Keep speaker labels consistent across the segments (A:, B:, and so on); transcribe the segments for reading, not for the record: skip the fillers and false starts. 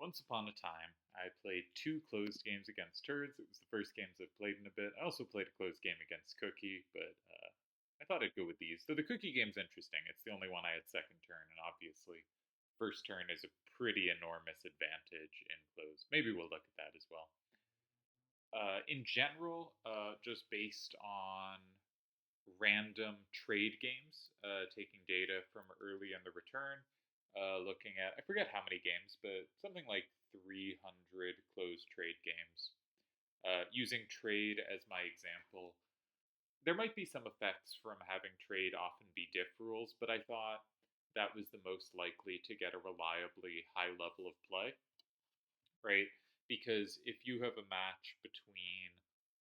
A: Once upon a time, I played two closed games against Turdz. It was the first games I've played in a bit. I also played a closed game against Cookie, but I thought I'd go with these. Though the Cookie game's interesting. It's the only one I had second turn, and obviously, first turn is a pretty enormous advantage in closed. Maybe we'll look at that as well. In general, just based on random trade games, taking data from early in the return, looking at, I forget how many games, but something like 300 closed trade games. Using trade as my example, there might be some effects from having trade often be diff rules, but I thought that was the most likely to get a reliably high level of play, right? Because if you have a match between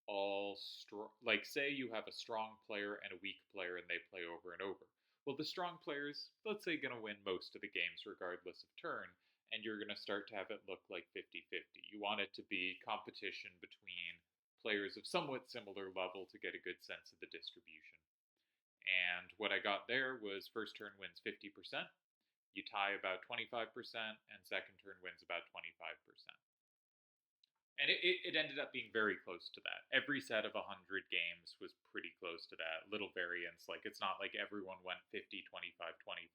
A: all strong, like say you have a strong player and a weak player and they play over and over. Well, the strong players, let's say, going to win most of the games regardless of turn, and you're going to start to have it look like 50-50. You want it to be competition between players of somewhat similar level to get a good sense of the distribution. And what I got there was first turn wins 50%, you tie about 25%, and second turn wins about 25%. And it ended up being very close to that. Every set of 100 games was pretty close to that. Little variance. Like, it's not like everyone went 50, 25, 25,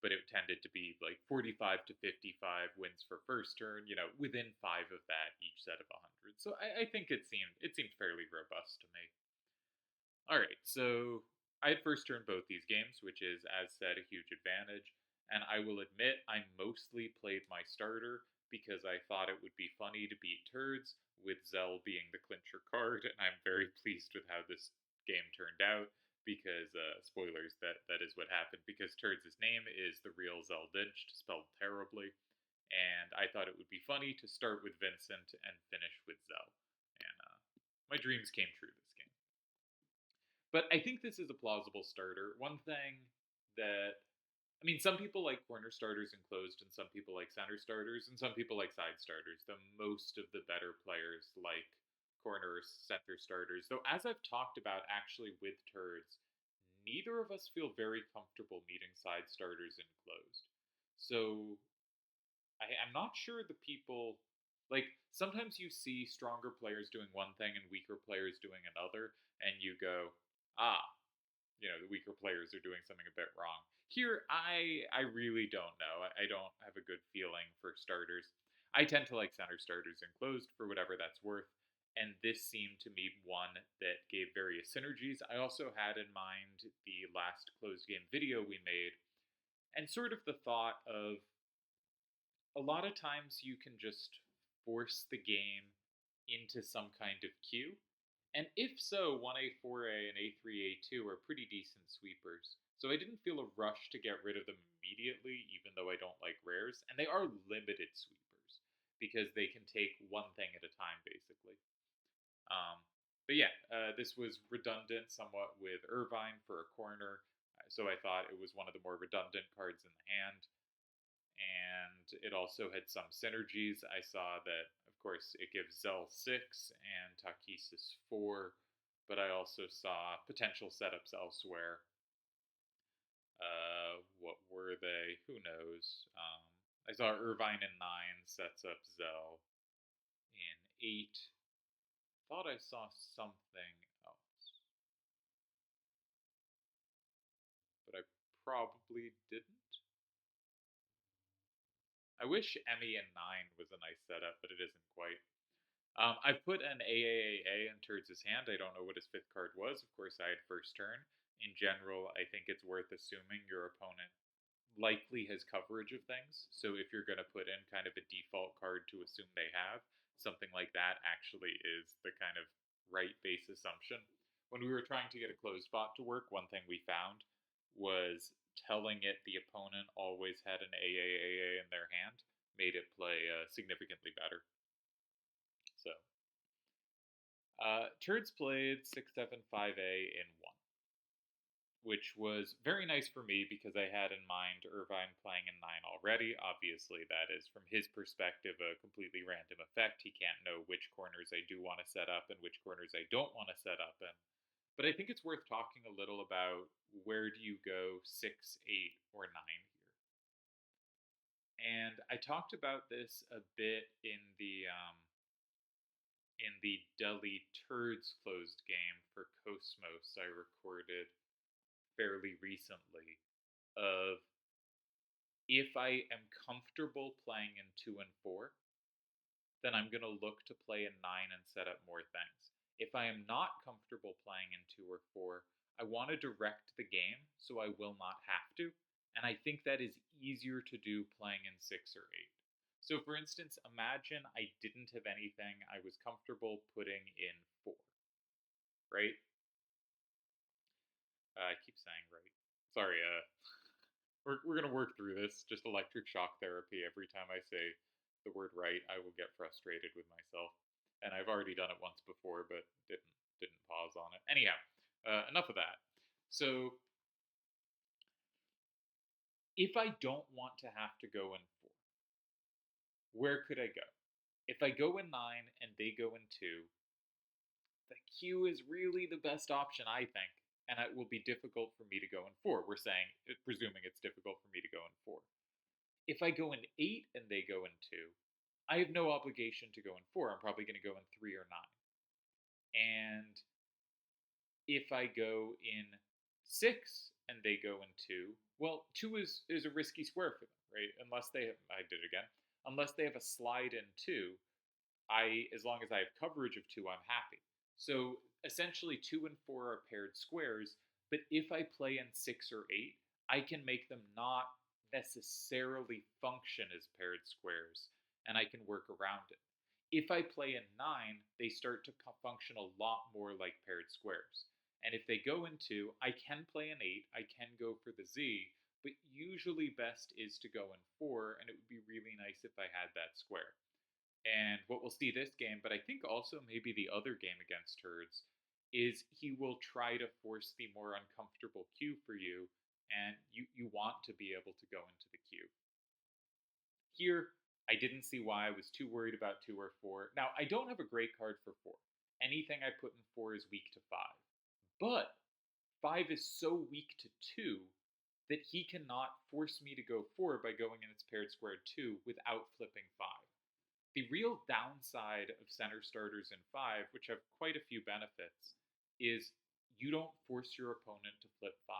A: but it tended to be like 45 to 55 wins for first turn, within five of that each set of 100. So I think it seemed fairly robust to me. All right, so I had first turn both these games, which is, as said, a huge advantage. And I will admit, I mostly played my starter because I thought it would be funny to beat Turdz, with Zell being the clincher card. And I'm very pleased with how this game turned out because, spoilers, that is what happened. Because Turd's name is the real Zell Dinched, spelled terribly. And I thought it would be funny to start with Vincent and finish with Zell. And my dreams came true this game. But I think this is a plausible starter. One thing that some people like corner starters and closed, and some people like center starters, and some people like side starters. Though most of the better players like corner or center starters. Though, as I've talked about actually with Turds, neither of us feel very comfortable meeting side starters in closed. So I'm not sure the people like sometimes you see stronger players doing one thing and weaker players doing another, and you go, ah, the weaker players are doing something a bit wrong. Here, I really don't know. I don't have a good feeling for starters. I tend to like center starters enclosed for whatever that's worth, and this seemed to me one that gave various synergies. I also had in mind the last closed game video we made, and sort of the thought of a lot of times you can just force the game into some kind of queue. And if so, 1A, 4A, and A3, A2 are pretty decent sweepers. So I didn't feel a rush to get rid of them immediately, even though I don't like rares. And they are limited sweepers because they can take one thing at a time, basically. But yeah, this was redundant somewhat with Irvine for a corner. So I thought it was one of the more redundant cards in the hand, and it also had some synergies. I saw that, of course, it gives Zell 6 and Takesis 4, but I also saw potential setups elsewhere. What were they? Who knows? I saw Irvine in 9 sets up Zell. In 8, thought I saw something else, but I probably didn't. I wish Emmy in 9 was a nice setup, but it isn't quite. I put an AAAA in Turd's hand. I don't know what his fifth card was. Of course, I had first turn. In general, I think it's worth assuming your opponent likely has coverage of things. So if you're going to put in kind of a default card to assume they have, something like that actually is the kind of right base assumption. When we were trying to get a closed spot to work, one thing we found was telling it the opponent always had an AAAA in their hand made it play significantly better. So Turds played 6-7-5A in 1, which was very nice for me because I had in mind Irvine playing in 9 already. Obviously, that is, from his perspective, a completely random effect. He can't know which corners I do want to set up and which corners I don't want to set up in. But I think it's worth talking a little about where do you go 6, 8, or 9 here. And I talked about this a bit in the Delhi Turdz closed game for Cosmos I recorded fairly recently of if I am comfortable playing in 2 and 4, then I'm going to look to play in 9 and set up more things. If I am not comfortable playing in 2 or 4, I want to direct the game so I will not have to. And I think that is easier to do playing in 6 or 8. So, for instance, imagine I didn't have anything I was comfortable putting in 4, right? I keep saying right. Sorry, we're going to work through this. Just electric shock therapy. Every time I say the word right, I will get frustrated with myself. And I've already done it once before, but didn't pause on it. Anyhow, enough of that. So if I don't want to have to go in 4, where could I go? If I go in 9 and they go in 2, the Q is really the best option, I think. And it will be difficult for me to go in 4. We're saying, presuming it's difficult for me to go in 4. If I go in 8 and they go in 2, I have no obligation to go in 4. I'm probably going to go in 3 or 9. And if I go in 6 and they go in 2, well, 2 is a risky square for them, right? Unless they have, I did it again, unless they have a slide in 2, as long as I have coverage of 2, I'm happy. So essentially 2 and 4 are paired squares, but if I play in 6 or 8, I can make them not necessarily function as paired squares, and I can work around it. If I play in 9, they start to function a lot more like paired squares. And if they go into, I can play in 8, I can go for the Z, but usually best is to go in 4, and it would be really nice if I had that square. And what we'll see this game, but I think also maybe the other game against Turdz, is he will try to force the more uncomfortable Q for you, and you want to be able to go into the Q. Here, I didn't see why I was too worried about 2 or 4. Now, I don't have a great card for 4. Anything I put in 4 is weak to 5. But 5 is so weak to 2 that he cannot force me to go 4 by going in its paired squared 2 without flipping 5. The real downside of center starters in 5, which have quite a few benefits, is you don't force your opponent to flip 5.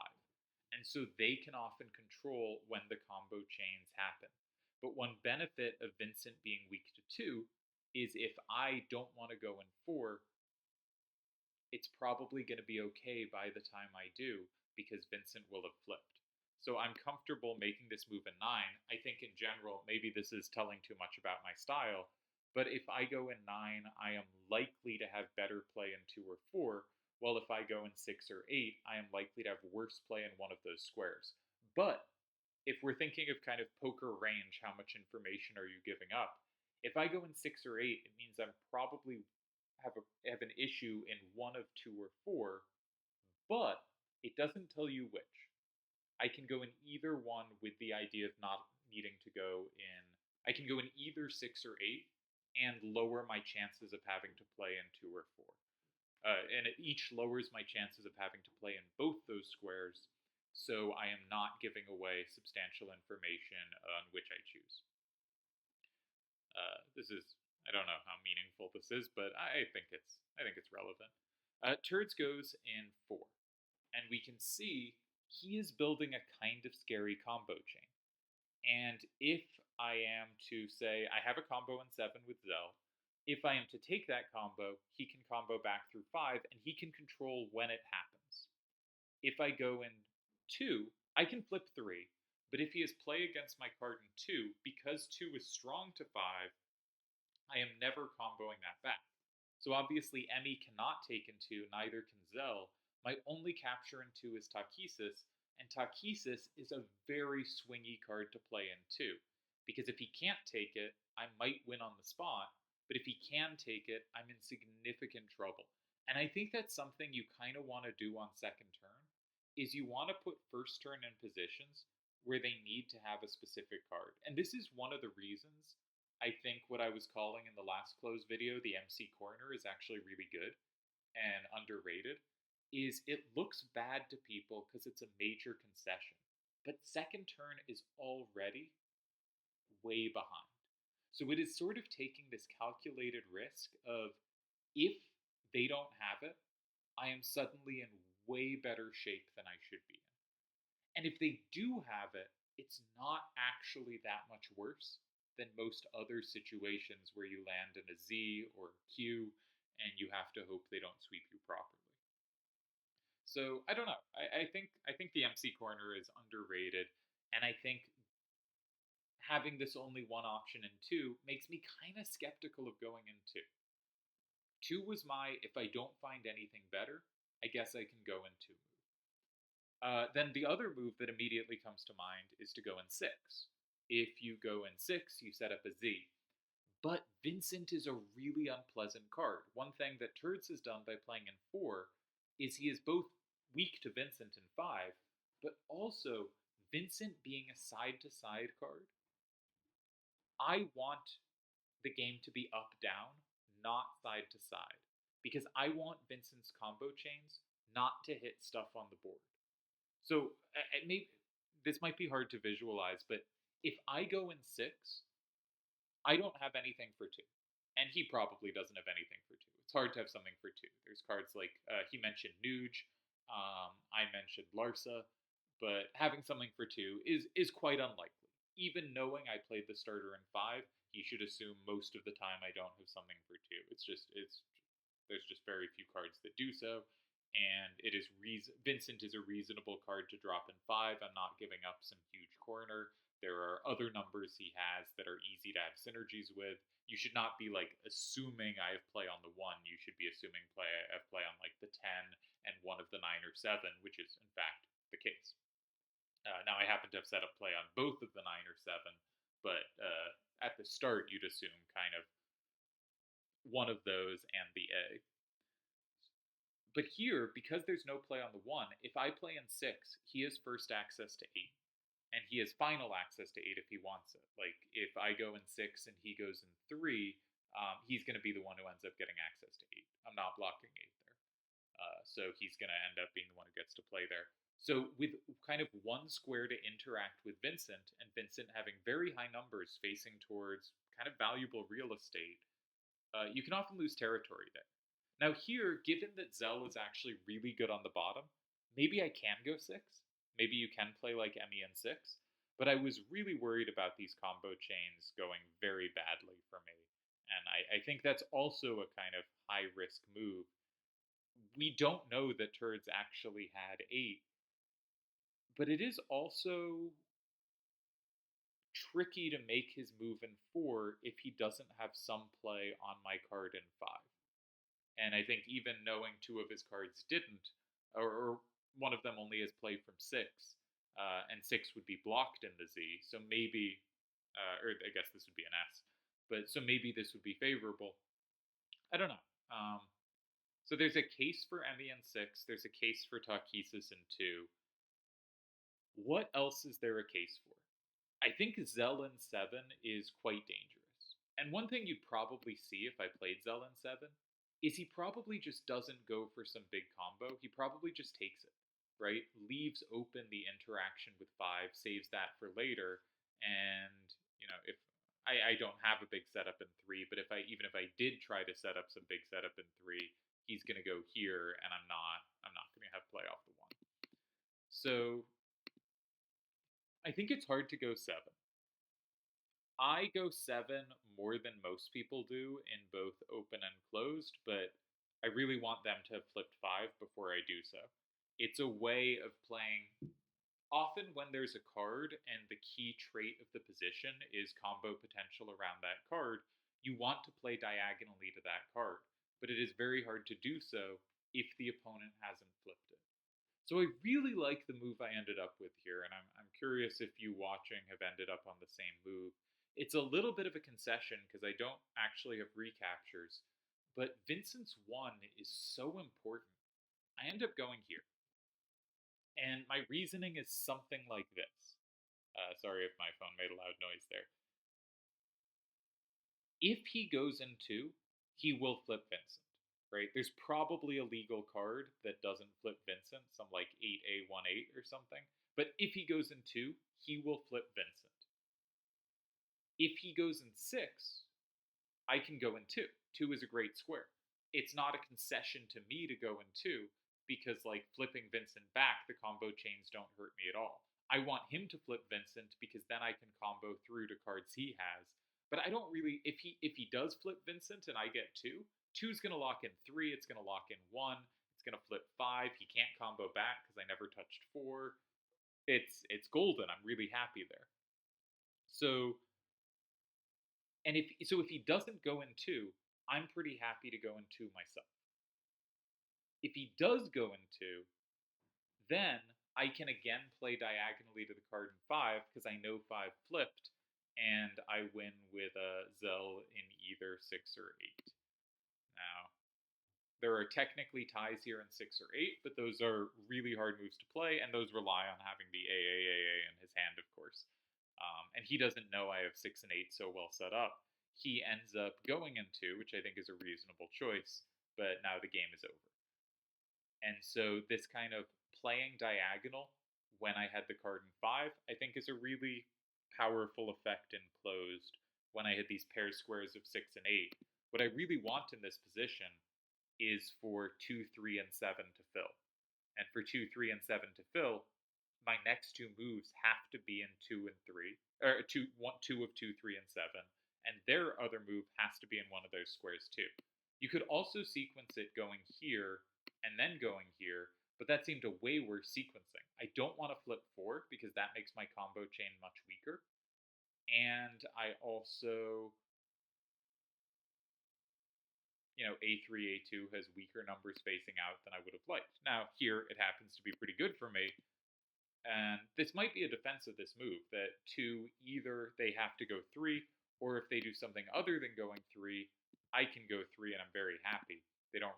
A: And so they can often control when the combo chains happen. But one benefit of Vincent being weak to 2 is if I don't want to go in 4, it's probably going to be okay by the time I do because Vincent will have flipped. So I'm comfortable making this move in 9. I think in general, maybe this is telling too much about my style, but if I go in 9, I am likely to have better play in 2 or 4, while if I go in 6 or 8, I am likely to have worse play in one of those squares. But if we're thinking of kind of poker range, how much information are you giving up? If I go in 6 or 8, it means I'm probably have an issue in one of 2 or 4, but it doesn't tell you which. I can go in either one with the idea of not needing to go in. I can go in either 6 or 8 and lower my chances of having to play in 2 or 4. And it each lowers my chances of having to play in both those squares, so I am not giving away substantial information on which I choose. This is, I don't know how meaningful this is, but I think it's relevant. Turdz goes in 4, and we can see he is building a kind of scary combo chain. And if I am to say I have a combo in 7 with Zell, if I am to take that combo, he can combo back through 5, and he can control when it happens. If I go in 2, I can flip 3, but if he has play against my card in 2, because 2 is strong to 5, I am never comboing that back. So obviously Emmy cannot take in 2, neither can Zell. My only capture in 2 is Takesis, and Takesis is a very swingy card to play in 2. Because if he can't take it, I might win on the spot, but if he can take it, I'm in significant trouble. And I think that's something you kind of want to do on second turn, is you want to put first turn in positions where they need to have a specific card. And this is one of the reasons I think what I was calling in the last close video the MC corner is actually really good and underrated. Is it looks bad to people because it's a major concession, but second turn is already way behind. So it is sort of taking this calculated risk of, if they don't have it, I am suddenly in way better shape than I should be in. And if they do have it, it's not actually that much worse than most other situations where you land in a Z or a Q and you have to hope they don't sweep you properly. So I don't know. I think the MC corner is underrated, and I think having this only one option in two makes me kind of skeptical of going in two. Two was my, if I don't find anything better, I guess I can go in two. Then the other move that immediately comes to mind is to go in six. If you go in six, you set up a Z. But Vincent is a really unpleasant card. One thing that Turdz has done by playing in four is he is both weak to Vincent in five, but also Vincent being a side to side card. I want the game to be up down, not side to side, because I want Vincent's combo chains not to hit stuff on the board. So maybe this might be hard to visualize, but if I go in six, I don't have anything for two, and he probably doesn't have anything for two. It's hard to have something for two. There's cards like he mentioned Nuge, I mentioned Larsa, but having something for two is quite unlikely. Even knowing I played the starter in five, he should assume most of the time I don't have something for two. It's there's just very few cards that do so, and it is Vincent is a reasonable card to drop in five. I'm not giving up some huge corner. There are other numbers he has that are easy to have synergies with. You should not be like assuming I have play on the one. You should be assuming I have play on like the 10 and one of the 9 or 7, which is in fact the case. Now I happen to have set up play on both of the 9 or 7, but at the start you'd assume kind of one of those and the A. But here, because there's no play on the 1, if I play in 6, he has first access to 8. And he has final access to 8 if he wants it. Like, if I go in 6 and he goes in 3, he's going to be the one who ends up getting access to 8. I'm not blocking 8 there. So he's going to end up being the one who gets to play there. So with kind of one square to interact with Vincent, and Vincent having very high numbers facing towards kind of valuable real estate, you can often lose territory there. Now here, given that Zell is actually really good on the bottom, maybe I can go 6. Maybe you can play like Emmy in 6. But I was really worried about these combo chains going very badly for me. And I think that's also a kind of high risk move. We don't know that Turdz actually had 8, but it is also tricky to make his move in 4 if he doesn't have some play on my card in 5. And I think even knowing 2 of his cards didn't, or one of them only has play from 6, and 6 would be blocked in the Z, so maybe, or I guess this would be an S, but so maybe this would be favorable. I don't know. So there's a case for Emmy in 6, there's a case for Takesis in 2. What else is there a case for? I think Zell in 7 is quite dangerous. And one thing you'd probably see if I played Zell in 7 is he probably just doesn't go for some big combo. He probably just takes it, right? Leaves open the interaction with 5, saves that for later, and if I don't have a big setup in 3, but if I did try to set up some big setup in 3, he's gonna go here, and I'm not gonna have play off the 1. So I think it's hard to go 7. I go 7 more than most people do in both open and closed, but I really want them to have flipped 5 before I do so. It's a way of playing. Often, when there's a card and the key trait of the position is combo potential around that card, you want to play diagonally to that card, but it is very hard to do so if the opponent hasn't flipped it. So I really like the move I ended up with here, and I'm curious if you watching have ended up on the same move. It's a little bit of a concession because I don't actually have recaptures, but Vincent's 1 is so important. I end up going here. And my reasoning is something like this. Sorry if my phone made a loud noise there. If he goes in 2, he will flip Vincent, right? There's probably a legal card that doesn't flip Vincent, some like 8A18 or something. But if he goes in 2, he will flip Vincent. If he goes in 6, I can go in 2. 2 is a great square. It's not a concession to me to go in 2 because, like, flipping Vincent back, the combo chains don't hurt me at all. I want him to flip Vincent because then I can combo through to cards he has. But I don't really, if he does flip Vincent and I get 2, 2 is going to lock in 3, it's going to lock in 1, it's going to flip 5. He can't combo back because I never touched 4. It's golden. I'm really happy there. So, and if he doesn't go in 2, I'm pretty happy to go in 2 myself. If he does go in 2, then I can again play diagonally to the card in 5 because I know 5 flipped, and I win with a Zell in either 6 or 8. Now, there are technically ties here in 6 or 8, but those are really hard moves to play, and those rely on having the AAAA in his hand, of course. And he doesn't know I have 6 and 8 so well set up. He ends up going in 2, which I think is a reasonable choice, but now the game is over. And so this kind of playing diagonal when I had the card in 5, I think is a really powerful effect in closed when I had these pair squares of 6 and 8. What I really want in this position is for 2, 3, and 7 to fill. And for 2, 3, and 7 to fill, my next 2 moves have to be in 2 and 3, or 2 of 2, 3, and 7, and their other move has to be in one of those squares too. You could also sequence it going here and then going here, but that seemed a way worse sequencing. I don't want to flip 4 because that makes my combo chain much weaker, and I also, A3, A2 has weaker numbers facing out than I would have liked. Now, here it happens to be pretty good for me, and this might be a defense of this move, that 2, either they have to go 3, or if they do something other than going 3, I can go 3 and I'm very happy. They don't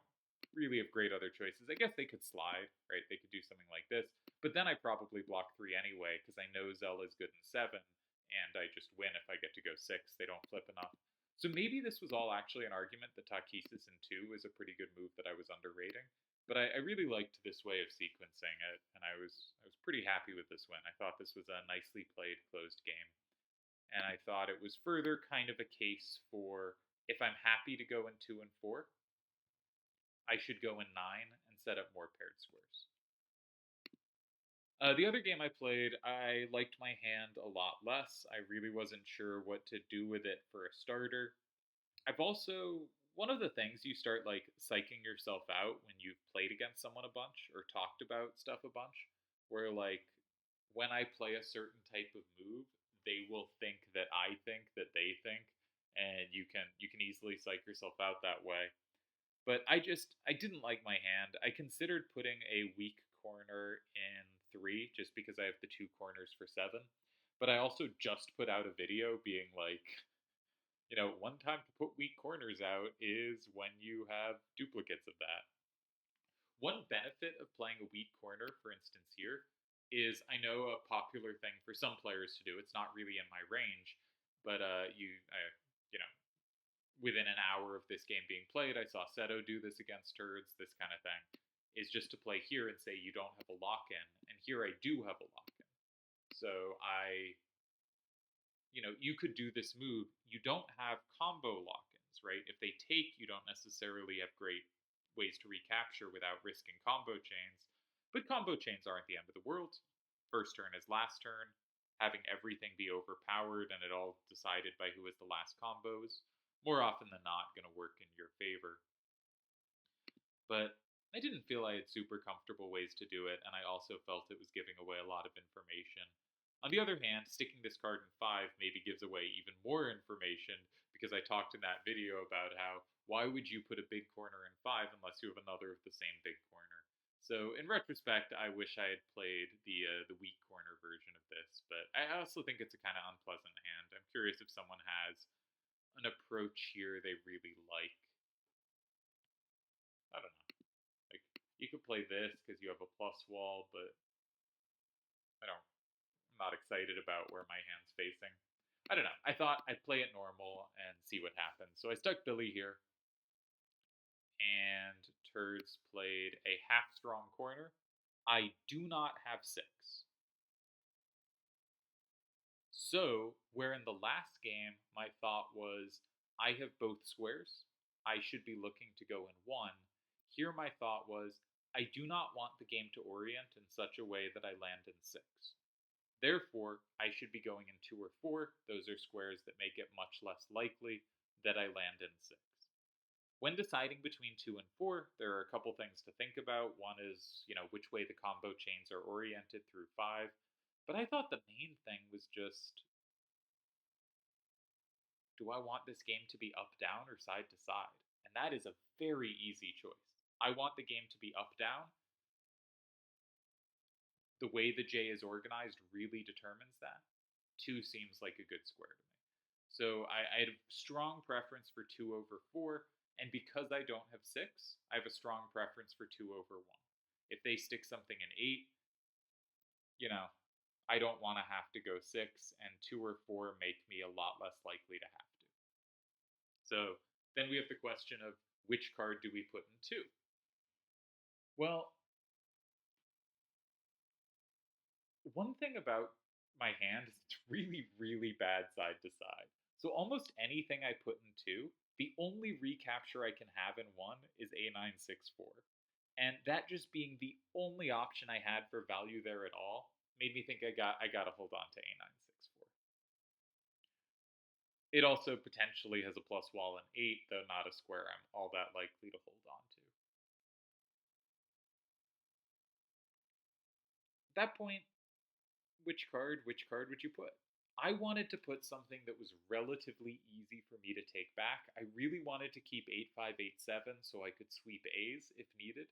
A: really have great other choices. I guess they could slide, right? They could do something like this, but then I probably block 3 anyway, because I know Zell is good in 7, and I just win if I get to go 6. They don't flip enough. So maybe this was all actually an argument that Takesis in 2 is a pretty good move that I was underrating. But I really liked this way of sequencing it, and I was pretty happy with this win. I thought this was a nicely played closed game, and I thought it was further kind of a case for if I'm happy to go in 2 and 4, I should go in 9 and set up more paired squares. The other game I played, I liked my hand a lot less. I really wasn't sure what to do with it for a starter. I've also, one of the things, you start like psyching yourself out when you've played against someone a bunch or talked about stuff a bunch, where like when I play a certain type of move, they will think that I think that they think, and you can easily psych yourself out that way. But I didn't like my hand. I considered putting a weak corner in 3 just because I have the 2 corners for 7. But I also just put out a video being like, one time to put weak corners out is when you have duplicates of that. One benefit of playing a weak corner, for instance, here, is I know a popular thing for some players to do. It's not really in my range, but you know, within an hour of this game being played, I saw Seto do this against Turdz, this kind of thing, is just to play here and say you don't have a lock-in, and here I do have a lock-in. So you could do this move. You don't have combo lock-ins, right? If they take, you don't necessarily have great ways to recapture without risking combo chains. But combo chains aren't the end of the world. First turn is last turn. Having everything be overpowered and it all decided by who has the last combos, more often than not, going to work in your favor. But I didn't feel I had super comfortable ways to do it, and I also felt it was giving away a lot of information. On the other hand, sticking this card in 5 maybe gives away even more information, because I talked in that video about how, why would you put a big corner in 5 unless you have another of the same big corner? So in retrospect, I wish I had played the weak corner version of this, but I also think it's a kind of unpleasant hand. I'm curious if someone has an approach here they really like. I don't know. Like, you could play this because you have a plus wall, but I'm not excited about where my hand's facing. I don't know. I thought I'd play it normal and see what happens. So I stuck Billy here, and Turdz played a half strong corner. I do not have 6. So, where in the last game my thought was, I have both squares, I should be looking to go in one, here my thought was, I do not want the game to orient in such a way that I land in six. Therefore, I should be going in two or four. Those are squares that make it much less likely that I land in six. When deciding between two and four, there are a couple things to think about. One is, which way the combo chains are oriented through five. But I thought the main thing was just, do I want this game to be up, down, or side to side? And that is a very easy choice. I want the game to be up, down. The way the J is organized really determines that. Two seems like a good square to me. So I had a strong preference for two over four, and because I don't have six, I have a strong preference for two over one. If they stick something in eight, you know, I don't want to have to go six, and two or four make me a lot less likely to have to. So then we have the question of which card do we put in two? Well, one thing about my hand is it's really, really bad side to side. So almost anything I put in two, the only recapture I can have in one is A964. And that just being the only option I had for value there at all made me think I gotta hold on to A964. It also potentially has a plus wall in 8, though not a square I'm all that likely to hold on to. At that point, which card would you put? I wanted to put something that was relatively easy for me to take back. I really wanted to keep 8587 so I could sweep A's if needed.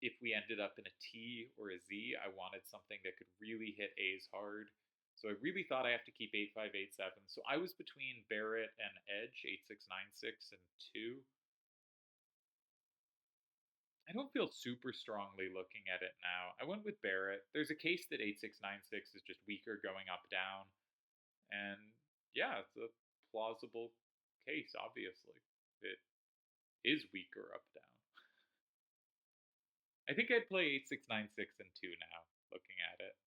A: If we ended up in a T or a Z, I wanted something that could really hit A's hard. So I really thought I have to keep 8587. So I was between Barrett and Edge, 8696 and 2. I don't feel super strongly looking at it now. I went with Barrett. There's a case that 8696 is just weaker going up down. And yeah, it's a plausible case, obviously. It is weaker up down. I think I'd play 8696 and 2 now, looking at it.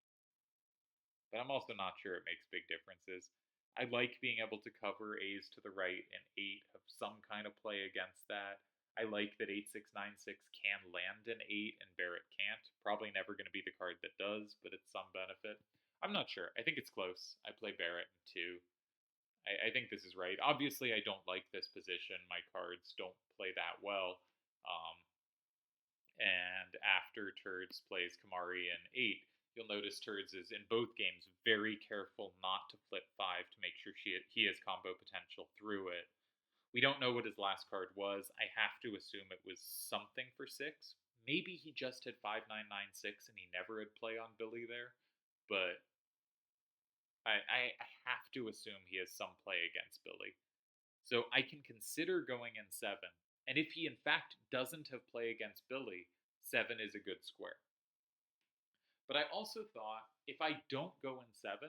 A: But I'm also not sure it makes big differences. I like being able to cover A's to the right and 8 have some kind of play against that. I like that 8696 can land an 8 and Barrett can't. Probably never going to be the card that does, but it's some benefit. I'm not sure. I think it's close. I play Barrett in 2. I think this is right. Obviously, I don't like this position. My cards don't play that well. Um, and after Turdz plays Kamari in 8, you'll notice Turdz is in both games very careful not to flip 5 to make sure he has combo potential through it. We don't know what his last card was. I have to assume it was something for 6. Maybe he just had 5996 and he never had play on Billy there, but I have to assume he has some play against Billy. So I can consider going in 7. And if he in fact doesn't have play against Billy, 7 is a good square. But I also thought if I don't go in 7,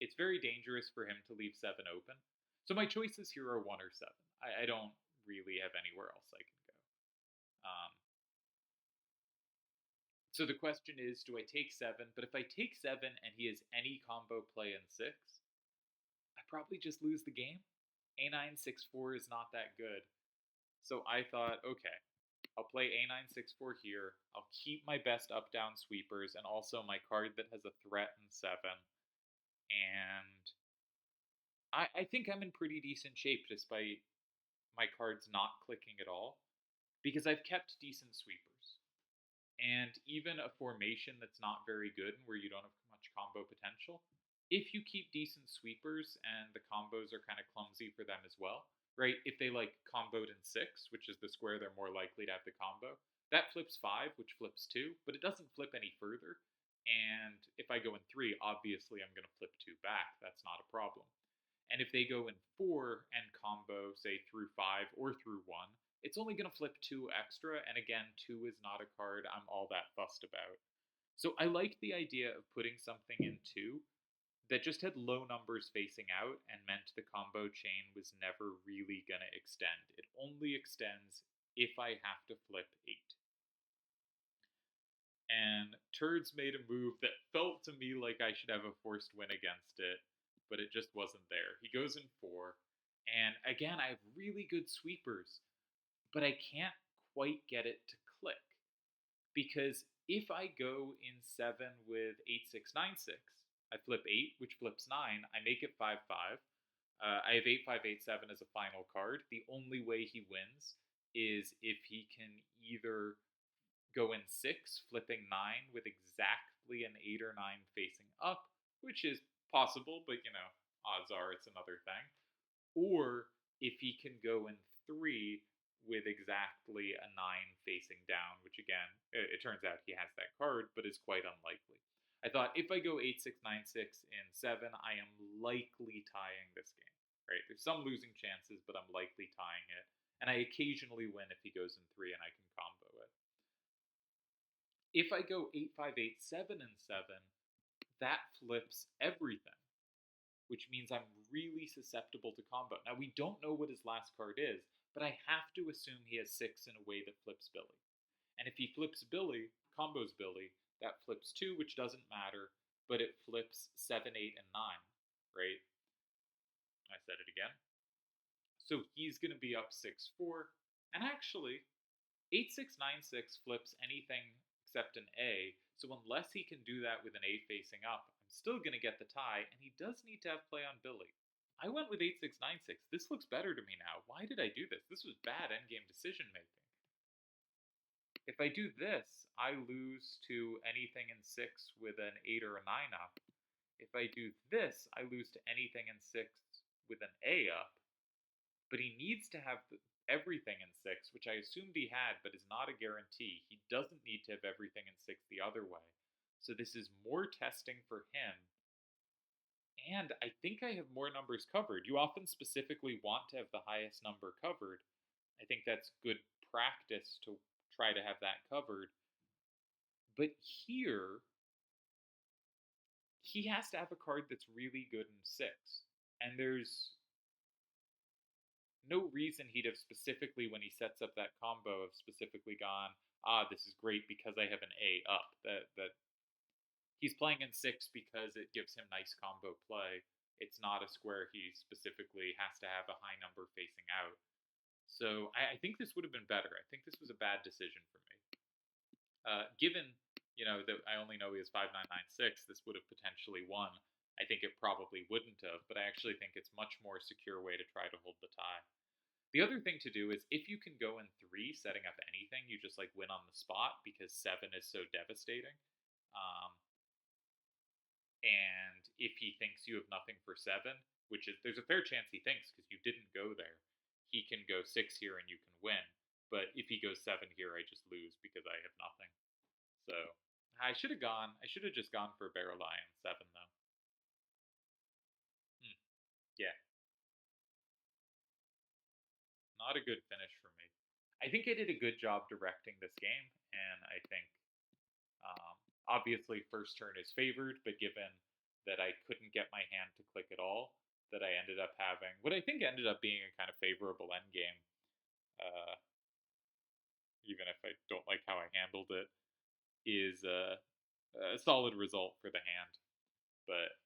A: it's very dangerous for him to leave 7 open. So my choices here are 1 or 7. I don't really have anywhere else I can go. So the question is, do I take 7? But if I take 7 and he has any combo play in 6, I probably just lose the game. A964 is not that good. So I thought, okay, I'll play A964 here. I'll keep my best up-down sweepers and also my card that has a threat in 7. And I think I'm in pretty decent shape despite my cards not clicking at all, because I've kept decent sweepers. And even a formation that's not very good and where you don't have much combo potential, if you keep decent sweepers and the combos are kind of clumsy for them as well, right? If they like comboed in 6, which is the square they're more likely to have the combo, that flips 5, which flips 2, but it doesn't flip any further. And if I go in 3, obviously I'm going to flip 2 back. That's not a problem. And if they go in 4 and combo, say, through 5 or through 1, it's only going to flip 2 extra. And again, 2 is not a card I'm all that fussed about. So I liked the idea of putting something in 2 that just had low numbers facing out and meant the combo chain was never really going to extend. It only extends if I have to flip 8. and Turdz made a move that felt to me like I should have a forced win against it, but it just wasn't there. He goes in 4, and again, I have really good sweepers, but I can't quite get it to click. Because if I go in 7 with 8 6 9 6, I flip 8, which flips 9, I make it 5 5. I have 8 5 8 7 as a final card. The only way he wins is if he can either go in 6, flipping 9 with exactly an 8 or 9 facing up, which is possible, but odds are it's another thing. Or if he can go in 3 with exactly a 9 facing down, which again, it turns out he has that card, but is quite unlikely. I thought if I go 8 6 9 6 in 7, I am likely tying this game. Right? There's some losing chances, but I'm likely tying it. And I occasionally win if he goes in 3 and I can combo it. If I go 8 5 8 7 and 7, that flips everything, which means I'm really susceptible to combo. Now, we don't know what his last card is, but I have to assume he has 6 in a way that flips Billy. And if he flips Billy, combos Billy, that flips 2, which doesn't matter, but it flips 7, 8, and 9, right? I said it again. So he's going to be up 6 4. And actually, 8 6 9 6 flips anything except an A, so unless he can do that with an A facing up, I'm still going to get the tie, and he does need to have play on Billy. I went with 8 6 9 6. This looks better to me now. Why did I do this? This was bad endgame decision making. If I do this, I lose to anything in 6 with an 8 or a 9 up. If I do this, I lose to anything in 6 with an A up. But he needs to have everything in 6, which I assumed he had, but is not a guarantee. He doesn't need to have everything in 6 the other way. So this is more testing for him. And I think I have more numbers covered. You often specifically want to have the highest number covered. I think that's good practice to try to have that covered. But here, he has to have a card that's really good in 6. And there's no reason he'd have specifically, when he sets up that combo, have specifically gone, this is great because I have an A up. That he's playing in 6 because it gives him nice combo play. It's not a square he specifically has to have a high number facing out. So I think this would have been better. I think this was a bad decision for me. Given, that I only know he has 5 9 9 6, this would have potentially won. I think it probably wouldn't have, but I actually think it's much more secure way to try to hold the tie. The other thing to do is if you can go in 3 setting up anything, you just win on the spot because 7 is so devastating. And if he thinks you have nothing for 7, which is, there's a fair chance he thinks because you didn't go there, he can go 6 here and you can win. But if he goes 7 here, I just lose because I have nothing. So I should have just gone for a barrel lion 7 though. Yeah. Not a good finish for me. I think I did a good job directing this game, and I think obviously first turn is favored, but given that I couldn't get my hand to click at all, that I ended up having what I think ended up being a kind of favorable endgame, even if I don't like how I handled it, is a solid result for the hand. But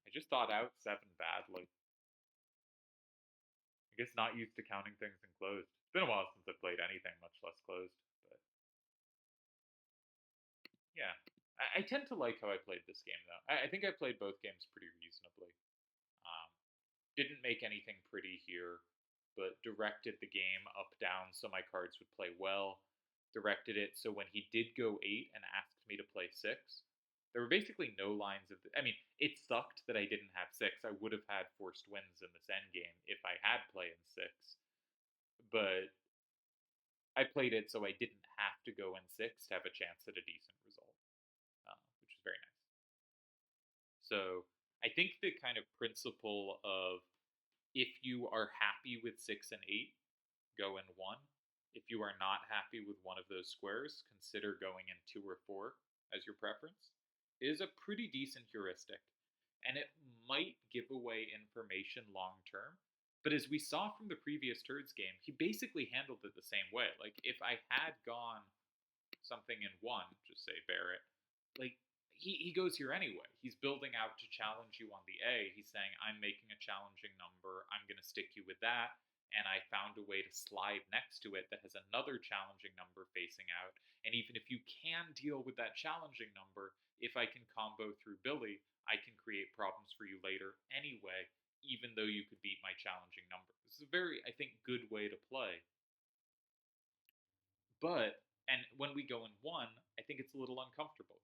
A: I just thought out 7 badly. I guess not used to counting things in closed. It's been a while since I've played anything, much less closed. But yeah, I tend to like how I played this game, though. I think I played both games pretty reasonably. Didn't make anything pretty here, but directed the game up down so my cards would play well. Directed it so when he did go 8 and asked me to play 6, there were basically no lines of. I mean, it sucked that I didn't have 6. I would have had forced wins in this endgame if I had play in 6. But I played it so I didn't have to go in 6 to have a chance at a decent result, which is very nice. So I think the kind of principle of if you are happy with 6 and 8, go in 1. If you are not happy with one of those squares, consider going in 2 or 4 as your preference, is a pretty decent heuristic. And it might give away information long term. But as we saw from the previous Turdz game, he basically handled it the same way. If I had gone something in one, just say Barrett, like he goes here anyway. He's building out to challenge you on the A. He's saying, I'm making a challenging number. I'm going to stick you with that. And I found a way to slide next to it that has another challenging number facing out. And even if you can deal with that challenging number, if I can combo through Billy, I can create problems for you later anyway, even though you could beat my challenging number. This is a very, I think, good way to play. But and when we go in one, I think it's a little uncomfortable.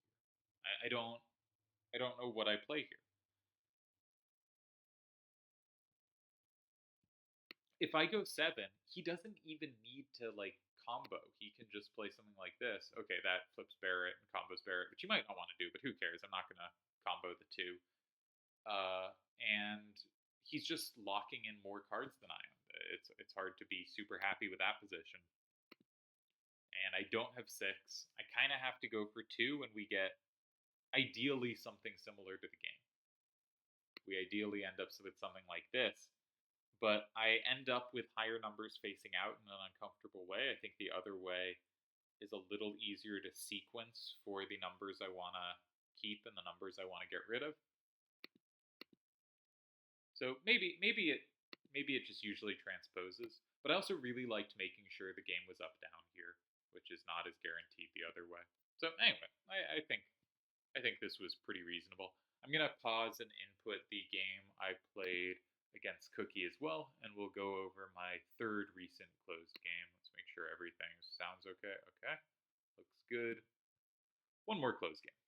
A: I don't know what I play here. If I go seven, he doesn't even need to like combo. He can just play something like this. Okay, that flips Barrett and combos Barrett, which you might not want to do, but who cares? I'm not gonna combo the two. And he's just locking in more cards than I am. It's hard to be super happy with that position. And I don't have six. I kind of have to go for two, and we get ideally something similar to the game. We ideally end up with something like this, but I end up with higher numbers facing out in an uncomfortable way. I think the other way is a little easier to sequence for the numbers I want to keep and the numbers I want to get rid of. So maybe it just usually transposes, but I also really liked making sure the game was up down here, which is not as guaranteed the other way. So anyway, I think this was pretty reasonable. I'm gonna pause and input the game I played against Cookie as well, and we'll go over my third recent closed game. Let's make sure everything sounds okay. Okay, looks good. One more closed game.